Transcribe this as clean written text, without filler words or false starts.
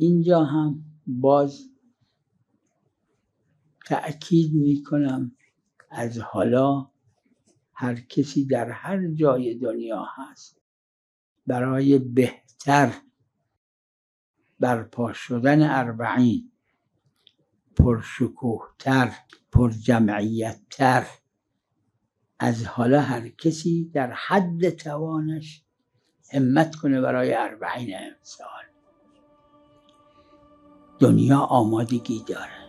اینجا هم باز تأکید میکنم از حالا هر کسی در هر جای دنیا هست برای بهتر برپا شدن اربعین، پرشکوهتر، پرجمعیتتر، از حالا هر کسی در حد توانش همت کنه برای اربعین امسال. دنیا آمادگی داره.